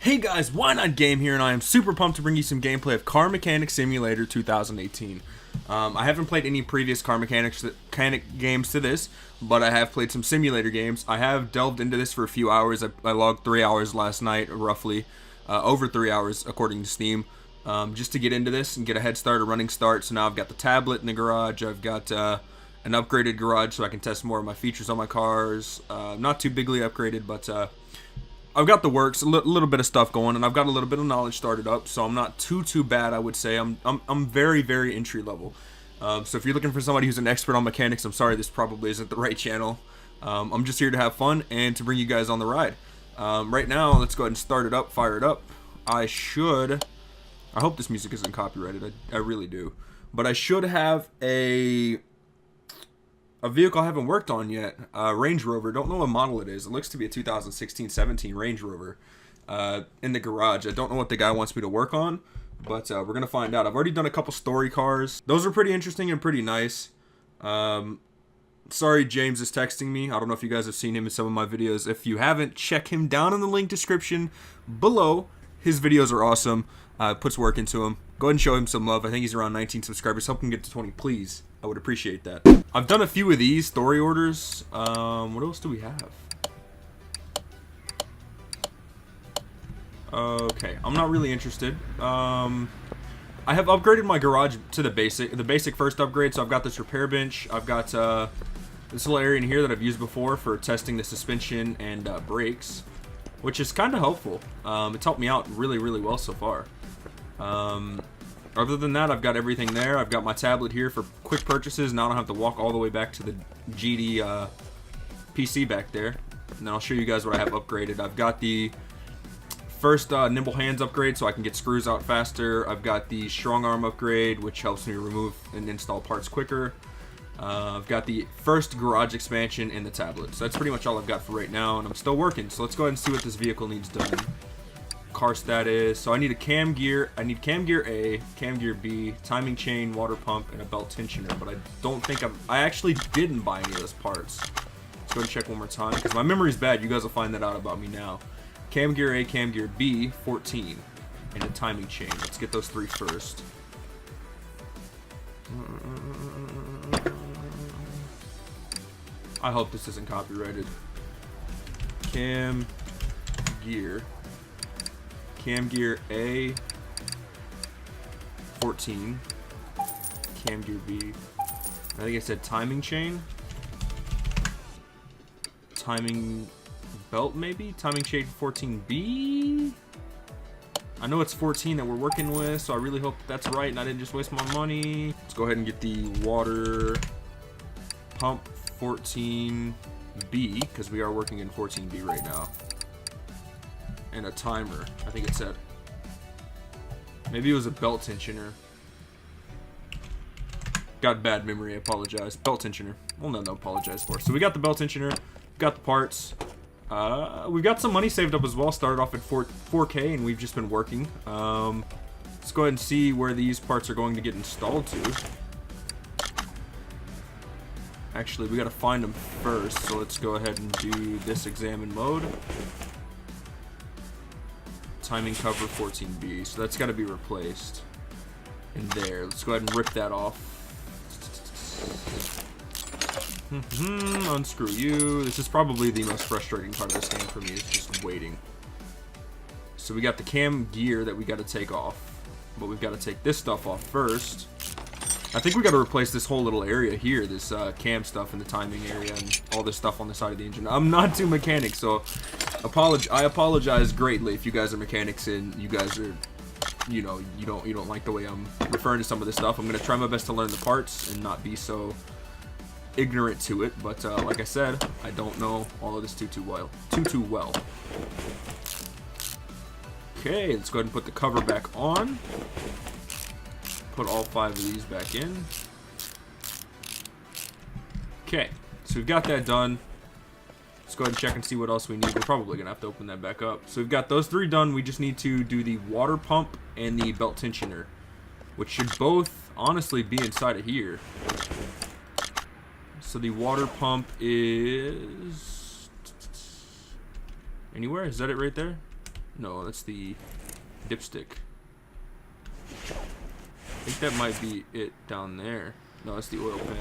Hey guys, Why Not Game here, and I am super pumped to bring you some gameplay of Car Mechanic Simulator 2018. I haven't played any previous car mechanic games to this, but I have played some simulator games. I have delved into this for a few hours. I logged 3 hours last night, roughly, over 3 hours according to Steam, just to get into this and get a head start, a running start. So now I've got the tablet in the garage. I've got an upgraded garage so I can test more of my features on my cars. Not too bigly upgraded, but I've got the works, a little bit of stuff going, and I've got a little bit of knowledge started up, so I'm not too bad. I would say I'm very entry level. So if you're looking for somebody who's an expert on mechanics, I'm sorry, this probably isn't the right channel. I'm just here to have fun and to bring you guys on the ride. Right now, let's go ahead and start it up, fire it up. I hope this music isn't copyrighted. I really do, but I should have a vehicle I haven't worked on yet, Range Rover. Don't know what model it is. It looks to be a 2016-17 Range Rover in the garage. I don't know what the guy wants me to work on, but we're going to find out. I've already done a couple story cars. Those are pretty interesting and pretty nice. Sorry, James is texting me. I don't know if you guys have seen him in some of my videos. If you haven't, check him down in the link description below. His videos are awesome. Puts work into them. Go ahead and show him some love. I think he's around 19 subscribers. Help him get to 20, please. I would appreciate that. I've done a few of these story orders. What else do we have? Okay, I'm not really interested. I have upgraded my garage to the basic first upgrade. So I've got this repair bench. I've got this little area in here that I've used before for testing the suspension and brakes, which is kind of helpful. It's helped me out really well so far. Other than that, I've got everything there. I've got my tablet here for quick purchases. Now I don't have to walk all the way back to the GD PC back there. And then I'll show you guys what I have upgraded. I've got the first nimble hands upgrade so I can get screws out faster. I've got the strong arm upgrade, which helps me remove and install parts quicker. I've got the first garage expansion in the tablet. So that's pretty much all I've got for right now, and I'm still working. So let's go ahead and see what this vehicle needs done. Car status. So I need a cam gear. I need cam gear A, cam gear B, timing chain, water pump, and a belt tensioner. But I don't think I actually didn't buy any of those parts. Let's go and check one more time because my memory's bad. You guys will find that out about me now. Cam gear A, cam gear B, 14, and a timing chain. Let's get those three first. I hope this isn't copyrighted. Cam gear A, 14. Cam gear B. I think it said timing chain. Timing belt, maybe? Timing chain 14B? I know it's 14 that we're working with, so I really hope that's right and I didn't just waste my money. Let's go ahead and get the water pump 14B, because we are working in 14B right now. And a timer, I think it said. Maybe it was a belt tensioner. Got bad memory, I apologize. Belt tensioner. Well, no, apologize for. So we got the belt tensioner, got the parts. We've got some money saved up as well. Started off at 4K, and we've just been working. Let's go ahead and see where these parts are going to get installed to. Actually, we got to find them first, so let's go ahead and do this examine mode. Timing cover 14B, so that's got to be replaced in there. Let's go ahead and rip that off. Unscrew you. This is probably the most frustrating part of this game for me, is just waiting. So we got the cam gear that we got to take off, but we've got to take this stuff off first. I think we got to replace this whole little area here, this cam stuff in the timing area and all this stuff on the side of the engine. I'm not too mechanic, so I apologize greatly if you guys are mechanics and you guys are, you know, you don't like the way I'm referring to some of this stuff. I'm gonna try my best to learn the parts and not be so ignorant to it. But like I said, I don't know all of this too well. Okay, let's go ahead and put the cover back on. Put all 5 of these back in. Okay, so we've got that done. Let's go ahead and check and see what else we need. We're probably gonna have to open that back up. So we've got those 3 done. We just need to do the water pump and the belt tensioner, which should both honestly be inside of here. So the water pump is anywhere? Is that it right there? No, that's the dipstick. I think that might be it down there. No, that's the oil pan.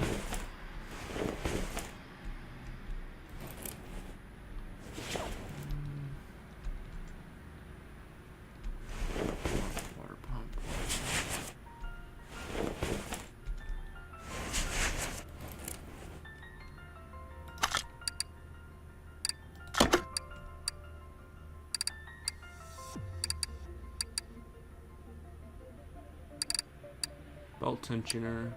Water pump. Belt tensioner.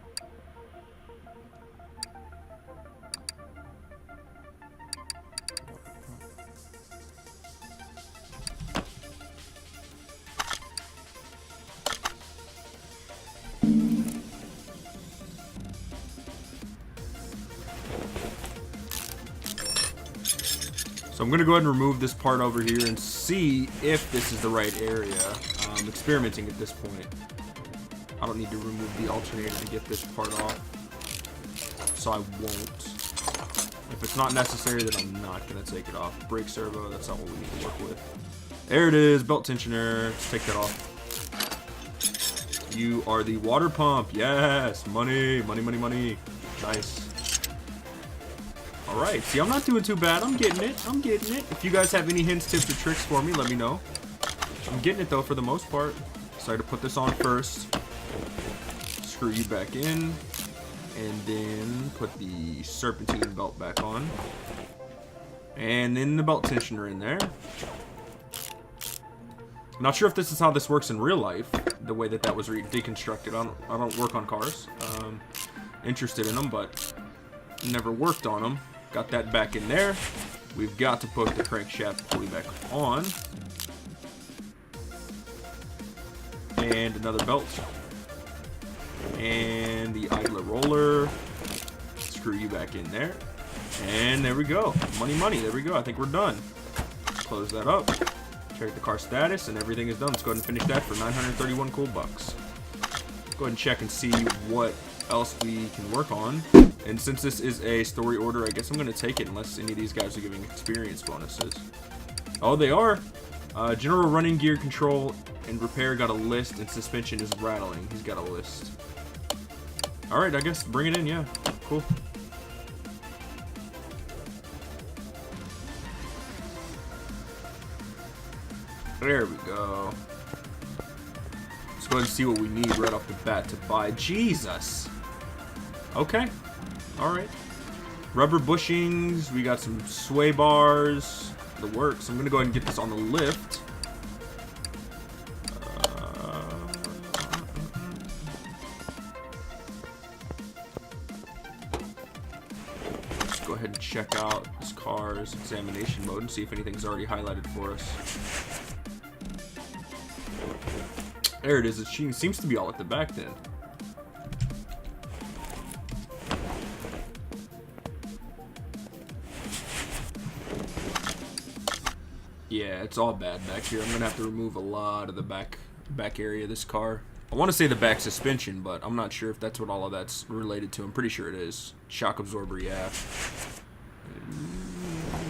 So I'm going to go ahead and remove this part over here and see if this is the right area. I'm experimenting at this point. I don't need to remove the alternator to get this part off, so I won't. If it's not necessary, then I'm not going to take it off. Brake servo, that's not what we need to work with. There it is, belt tensioner. Let's take that off. You are the water pump. Yes, money, money, money, money. Nice. Alright, see, I'm not doing too bad. I'm getting it. I'm getting it. If you guys have any hints, tips, or tricks for me, let me know. I'm getting it, though, for the most part. Sorry to put this on first. Screw you back in. And then put the serpentine belt back on. And then the belt tensioner in there. I'm not sure if this is how this works in real life, the way that was deconstructed. I don't work on cars. Interested in them, but never worked on them. Got that back in there. We've got to put the crankshaft pulley back on. And another belt. And the idler roller. Screw you back in there. And there we go. Money, money. There we go. I think we're done. Close that up. Check the car status, and everything is done. Let's go ahead and finish that for 931 cool bucks. Go ahead and check and see what else we can work on. And since this is a story order, I guess I'm going to take it unless any of these guys are giving experience bonuses. Oh, they are. General running gear control and repair got a list, and suspension is rattling. He's got a list. Alright, I guess bring it in, yeah. Cool. There we go. Let's go ahead and see what we need right off the bat to buy. Jesus! Okay. Alright. Rubber bushings. We got some sway bars. The works. I'm going to go ahead and get this on the lift. Let's go ahead and check out this car's examination mode and see if anything's already highlighted for us. There it is. It seems to be all at the back then. Yeah, it's all bad back here. I'm gonna have to remove a lot of the back area of this car. I want to say the back suspension, but I'm not sure if that's what all of that's related to. I'm pretty sure it is. Shock absorber, yeah.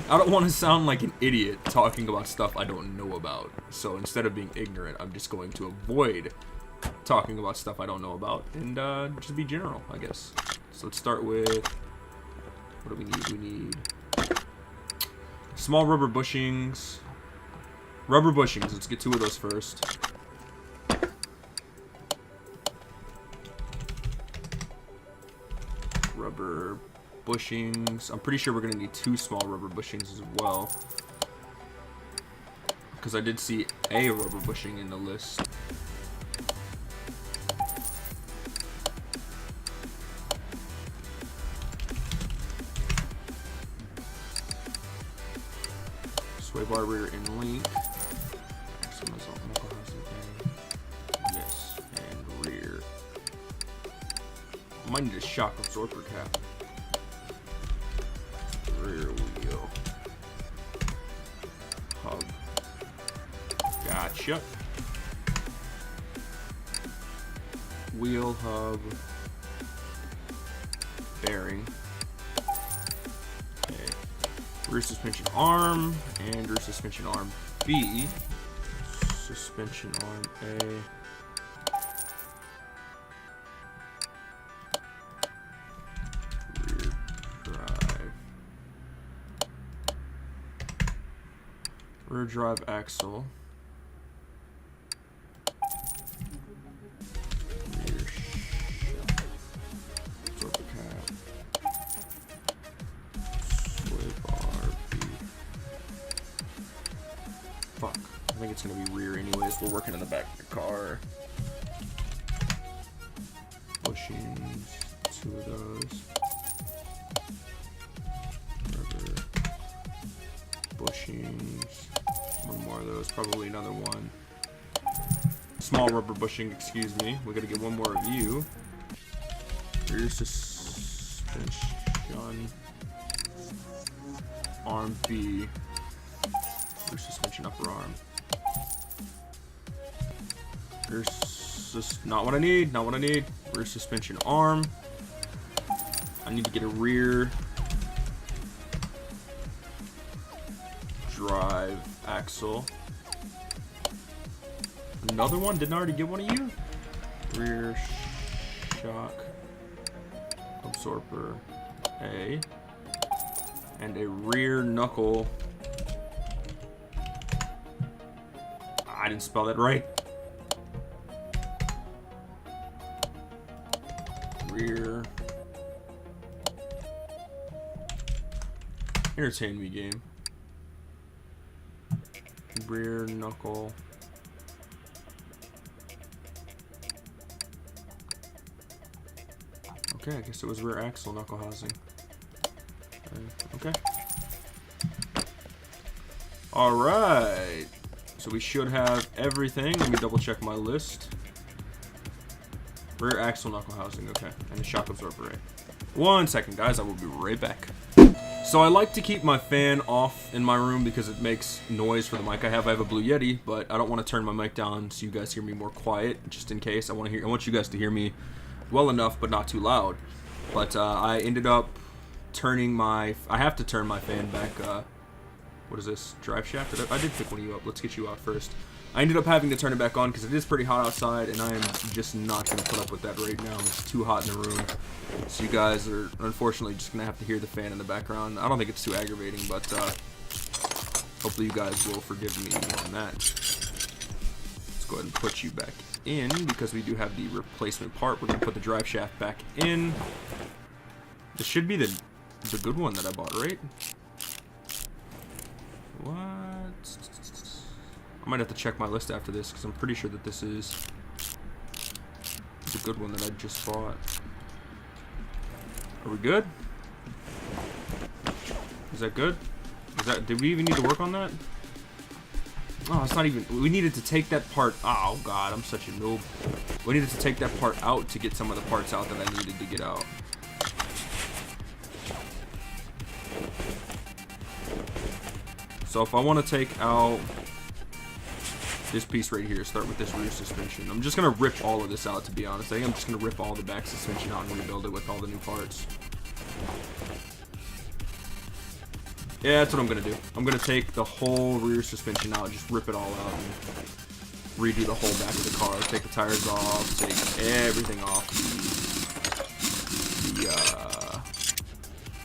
I don't want to sound like an idiot talking about stuff I don't know about. So instead of being ignorant, I'm just going to avoid talking about stuff I don't know about and just be general, I guess. So let's start with, what do we need? We need small rubber bushings. Rubber bushings, let's get 2 of those first. Rubber bushings. I'm pretty sure we're going to need 2 small rubber bushings as well. Because I did see a rubber bushing in the list. Sway bar rear in link. Yes, and rear. I might need a shock absorber cap. Rear wheel. Hub. Gotcha. Wheel hub. Bearing. Okay. Rear suspension arm and rear suspension arm B. suspension arm A. Rear drive. Rear drive axle. Rear absorber cap. Sway bar B. Fuck. I think it's gonna be rear anyways. We're working in the back of the car. Bushings, 2 of those. Rubber. Bushings. 1 more of those. Probably another one. Small rubber bushing, excuse me. We gotta get 1 more of you. Rear suspension. Arm B. Rear suspension upper arm. Rear not what I need, not what I need. Rear suspension arm. I need to get a rear drive axle. Another one? Didn't I already get one of you? Rear shock absorber A. And a rear knuckle. I didn't spell that right. Rear. Entertain me, game. Rear knuckle. Okay, I guess it was rear axle knuckle housing. Okay. Alright. So we should have everything. Let me double check my list. Rear axle knuckle housing, okay. And a shock absorber. 1 second, guys. I will be right back. So I like to keep my fan off in my room because it makes noise for the mic I have. I have a Blue Yeti, but I don't want to turn my mic down so you guys hear me more quiet, just in case. I want you guys to hear me well enough, but not too loud. But I ended up turning I have to turn my fan back. What is this? Drive shaft? I did pick one of you up. Let's get you out first. I ended up having to turn it back on because it is pretty hot outside, and I am just not going to put up with that right now. It's too hot in the room. So you guys are unfortunately just going to have to hear the fan in the background. I don't think it's too aggravating, but hopefully you guys will forgive me on that. Let's go ahead and put you back in because we do have the replacement part. We're going to put the drive shaft back in. This should be the good one that I bought, right? What? I might have to check my list after this because I'm pretty sure that this is the good one that I just bought. Are we good? Is that good? Did we even need to work on that? Oh, it's not even. We needed to take that part. Oh god, I'm such a noob. We needed to take that part out to get some of the parts out that I needed to get out. So if I want to take out this piece right here, start with this rear suspension. I'm just going to rip all of this out, to be honest. I think I'm just going to rip all the back suspension out and rebuild it with all the new parts. Yeah, that's what I'm going to do. I'm going to take the whole rear suspension out, just rip it all out, and redo the whole back of the car. Take the tires off, take everything off.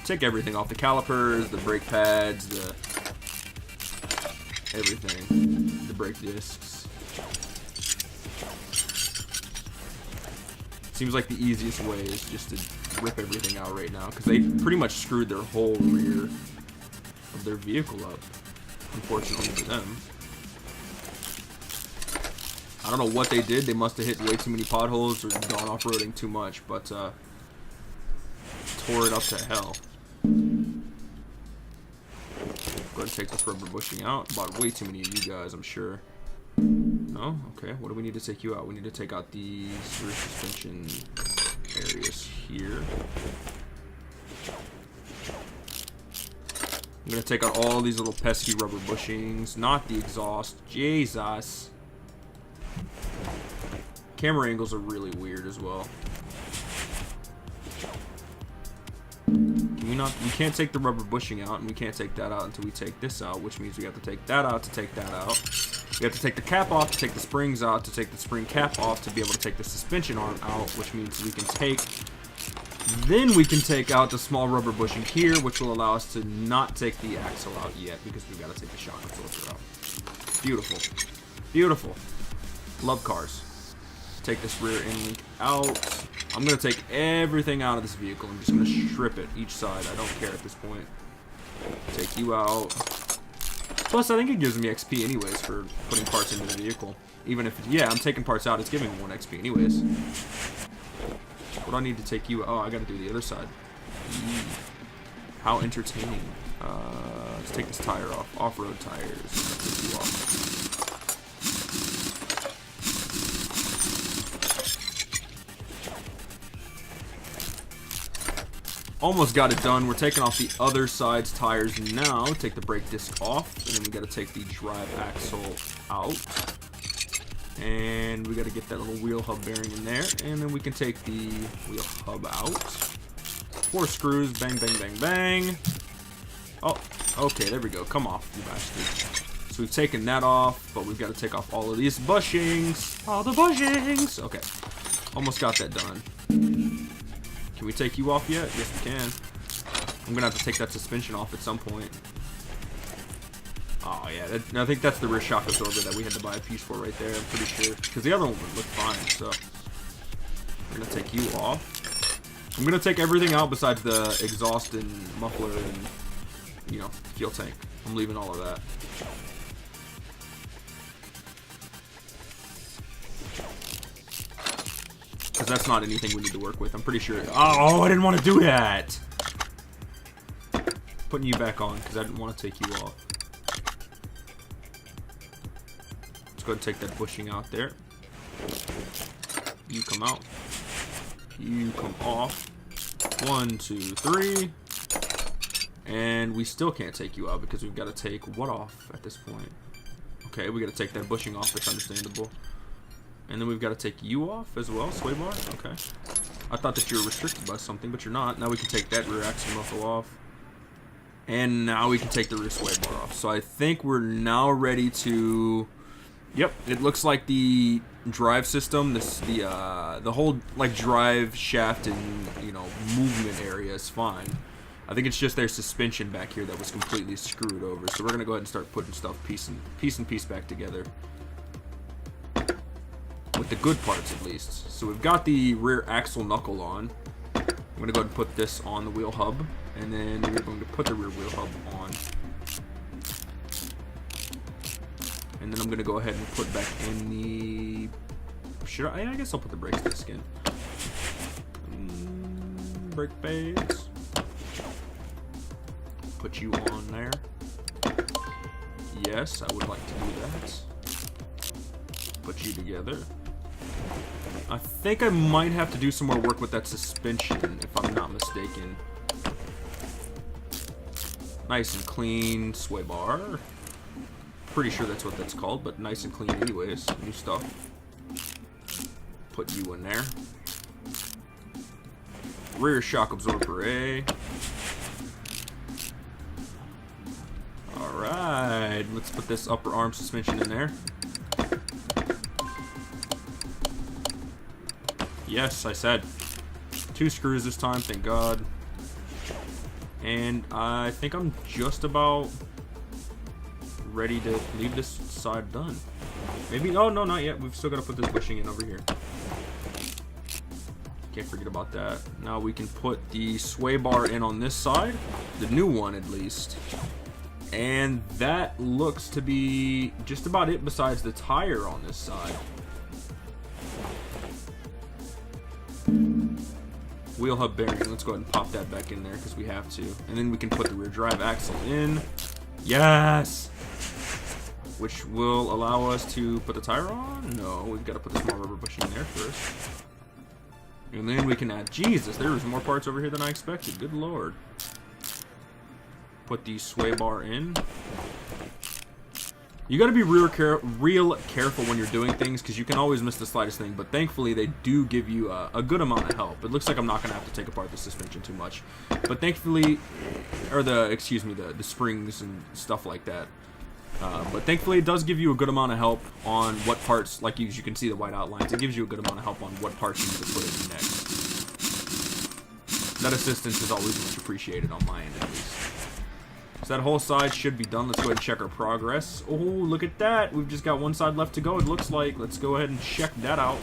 Take everything off. The calipers, the brake pads, everything. The brake discs. Seems like the easiest way is just to rip everything out right now, because they pretty much screwed their whole rear of their vehicle up, unfortunately for them. I don't know what they did. They must have hit way too many potholes or gone off-roading too much, but tore it up to hell. Go ahead and take this rubber bushing out. Bought way too many of you guys, I'm sure. No? Okay, what do we need to take you out? We need to take out these rear suspension areas here. I'm going to take out all these little pesky rubber bushings. Not the exhaust. Jesus. Camera angles are really weird as well. We can't take the rubber bushing out, and we can't take that out until we take this out, which means we have to take that out to take that out. We have to take the cap off to take the springs out, to take the spring cap off to be able to take the suspension arm out, which means we can take... Then we can take out the small rubber bushing here, which will allow us to not take the axle out yet, because we've got to take the shock absorber out. Beautiful. Beautiful. Love cars. Take this rear end link out. I'm going to take everything out of this vehicle. I'm just going to strip it each side. I don't care at this point. Take you out. Plus, I think it gives me XP anyways for putting parts into the vehicle. Even if, yeah, I'm taking parts out, it's giving me 1 XP anyways. What do I need to take you? Oh, I gotta do the other side. How entertaining. Let's take this tire off. Off-road tires. Take you off. Almost got it done. We're taking off the other side's tires now. Take the brake disc off, and then we gotta take the drive axle out. And we got to get that little wheel hub bearing in there. And then we can take the wheel hub out. 4 screws. Bang, bang, bang, bang. Oh, okay. There we go. Come off, you bastard. So we've taken that off, but we've got to take off all of these bushings. All the bushings. Okay. Almost got that done. Can we take you off yet? Yes, we can. I'm going to have to take that suspension off at some point. Oh, yeah, I think that's the rear shock absorber that we had to buy a piece for right there, I'm pretty sure. Because the other one would look fine, so... We're going to take you off. I'm going to take everything out besides the exhaust and muffler and, you know, fuel tank. I'm leaving all of that. Because that's not anything we need to work with, I'm pretty sure. Oh, I didn't want to do that! Putting you back on, because I didn't want to take you off. Let's go ahead and take that bushing out there. You come out. You come off. 1, 2, 3. And we still can't take you out because we've got to take what off at this point? Okay, we got to take that bushing off. That's understandable. And then we've got to take you off as well, sway bar. Okay. I thought that you were restricted by something, but you're not. Now we can take that rear axle muffle off. And now we can take the rear sway bar off. So I think we're now ready to... Yep, it looks like the drive system, the whole like drive shaft and, you know, movement area is fine. I think it's just their suspension back here that was completely screwed over. So we're gonna go ahead and start putting stuff piece and piece back together, with the good parts at least. So we've got the rear axle knuckle on. I'm gonna go ahead and put this on the wheel hub, and then we're going to put the rear wheel hub on. And then I'm going to go ahead and put back in the... Should I guess I'll put the brakes disc in. Brake pads. Put you on there. Yes, I would like to do that. Put you together. I think I might have to do some more work with that suspension, if I'm not mistaken. Nice and clean sway bar. Pretty sure that's what that's called, but nice and clean anyways. New stuff. Put you in there. Rear shock absorber A. Alright, let's put this upper arm suspension in there. Yes, I said. 2 screws this time, thank God. And I think I'm just about ready to leave this side done. Maybe, oh no, not yet. We've still got to put this bushing in over here. Can't forget about that. Now we can put the sway bar in on this side, the new one at least. And that looks to be just about it besides the tire on this side. Wheel hub bearing, let's go ahead and pop that back in there because we have to. And then we can put the rear drive axle in. Yes! Which will allow us to put the tire on? No, we've got to put the small rubber bushing in there first. And then we can add, Jesus, there was more parts over here than I expected. Good Lord. Put the sway bar in. You got to be real careful when you're doing things because you can always miss the slightest thing. But thankfully, they do give you a good amount of help. It looks like I'm not going to have to take apart the suspension too much. But thankfully, or the springs and stuff like that. But thankfully, it does give you a good amount of help on what parts, like you can see the white outlines, it gives you a good amount of help on what parts you need to put in next. That assistance is always much appreciated on my end, at least. So that whole side should be done. Let's go ahead and check our progress. Oh, look at that. We've just got one side left to go, it looks like. Let's go ahead and check that out.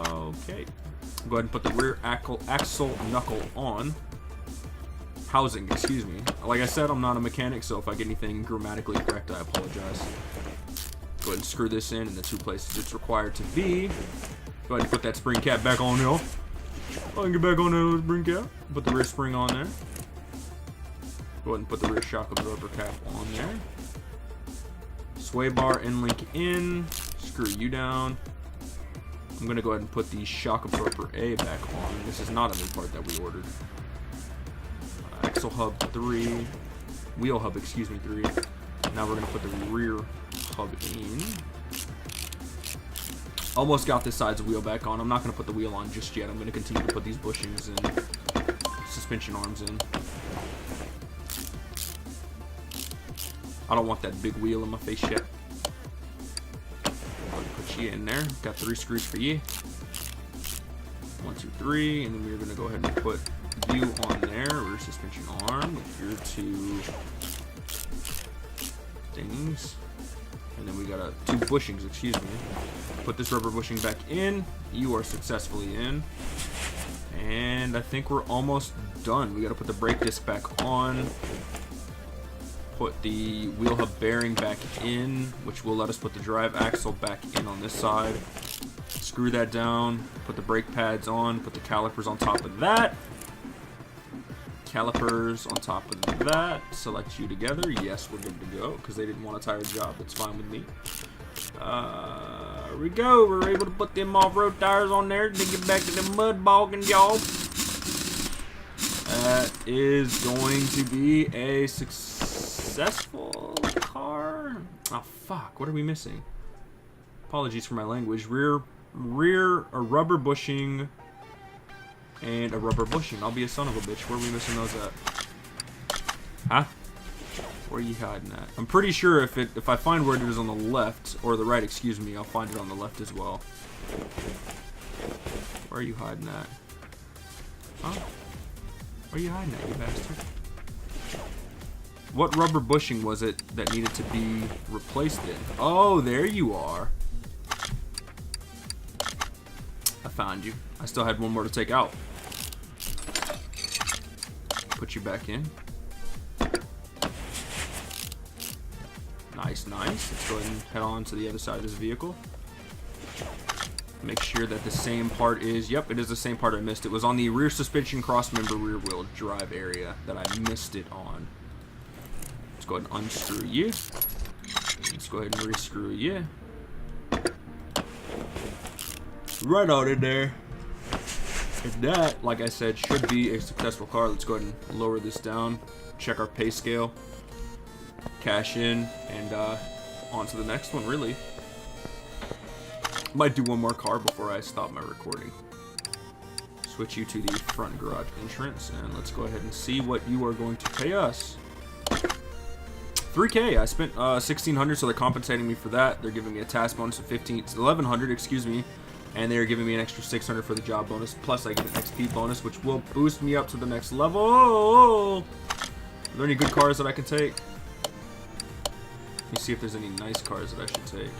Okay. Go ahead and put the rear axle knuckle on. Housing, excuse me. Like I said, I'm not a mechanic, so if I get anything grammatically correct, I apologize. Go ahead and screw this in the 2 places it's required to be. Go ahead and put that spring cap back on there. I can get back on that spring cap. Put the rear spring on there. Go ahead and put the rear shock absorber cap on there. Sway bar end link in. Screw you down. I'm going to go ahead and put the shock absorber A back on. This is not a new part that we ordered. Axle hub 3. Wheel hub, excuse me, 3. Now we're going to put the rear hub in. Almost got this side's wheel back on. I'm not going to put the wheel on just yet. I'm going to continue to put these bushings in. Suspension arms in. I don't want that big wheel in my face yet. Put you in there. Got 3 screws for you. 1, 2, 3. And then we're going to go ahead and put you on there. Rear suspension arm with your 2 things. And then we got 2 bushings, excuse me. Put this rubber bushing back in. You are successfully in. And I think we're almost done. We got to put the brake disc back on. Put the wheel hub bearing back in, which will let us put the drive axle back in on this side. Screw that down. Put the brake pads on. Put the calipers on top of that. Calipers on top of that. Select you together. Yes, we're good to go because they didn't want a tire job. That's fine with me. Here we go. We're able to put them off-road tires on there to get back to the mud bogging job. That is going to be a successful car. Oh fuck! What are we missing? Apologies for my language. Rear, a rubber bushing. And a rubber bushing. I'll be a son of a bitch. Where are we missing those at? Huh? Where are you hiding at? I'm pretty sure if I find where it is on the left, or the right, excuse me, I'll find it on the left as well. Where are you hiding at? Huh? Where are you hiding at, you bastard? What rubber bushing was it that needed to be replaced in? Oh, there you are. I found you. I still had one more to take out. Put you back in. Nice, nice. Let's go ahead and head on to the other side of this vehicle. Make sure that the same part is... Yep, it is the same part I missed. It was on the rear suspension crossmember rear wheel drive area that I missed it on. Let's go ahead and unscrew you. Let's go ahead and rescrew you. Right on in there. And that, like I said, should be a successful car. Let's go ahead and lower this down. Check our pay scale. Cash in. And on to the next one, really. Might do one more car before I stop my recording. Switch you to the front garage entrance. And let's go ahead and see what you are going to pay us. $3K. I spent $1,600, so they're compensating me for that. They're giving me a task bonus of $1,100, excuse me. And they're giving me an extra $600 for the job bonus. Plus, I get an XP bonus, which will boost me up to the next level. Are there any good cars that I can take? Let me see if there's any nice cars that I should take.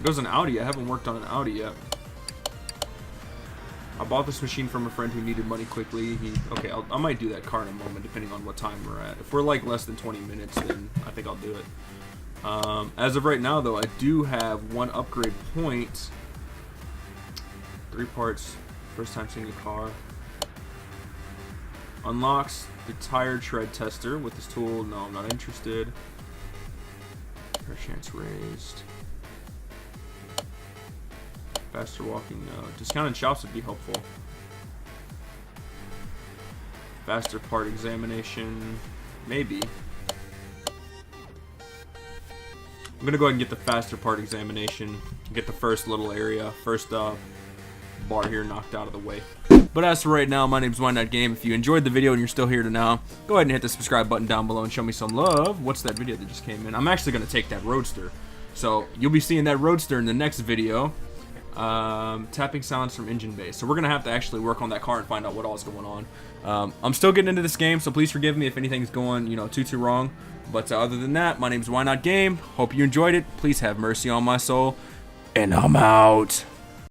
There's an Audi. I haven't worked on an Audi yet. I bought this machine from a friend who needed money quickly. Okay, I might do that car in a moment, depending on what time we're at. If we're like less than 20 minutes, then I think I'll do it. As of right now, though, I do have 1 upgrade point. 3 parts. First time seeing a car. Unlocks the tire tread tester with this tool. No, I'm not interested. Her chance raised. Faster walking, no. Discounted shops would be helpful. Faster part examination, maybe. I'm gonna go ahead and get the faster part examination. Get the first little area, first bar here knocked out of the way. But as for right now, my name's Why Not Game. If you enjoyed the video and you're still here to now, go ahead and hit the subscribe button down below and show me some love. What's that video that just came in? I'm actually going to take that Roadster. So you'll be seeing that Roadster in the next video. Tapping sounds from engine base. So we're going to have to actually work on that car and find out what all is going on. I'm still getting into this game, so please forgive me if anything's going, too wrong. But other than that, my name's Why Not Game. Hope you enjoyed it. Please have mercy on my soul. And I'm out.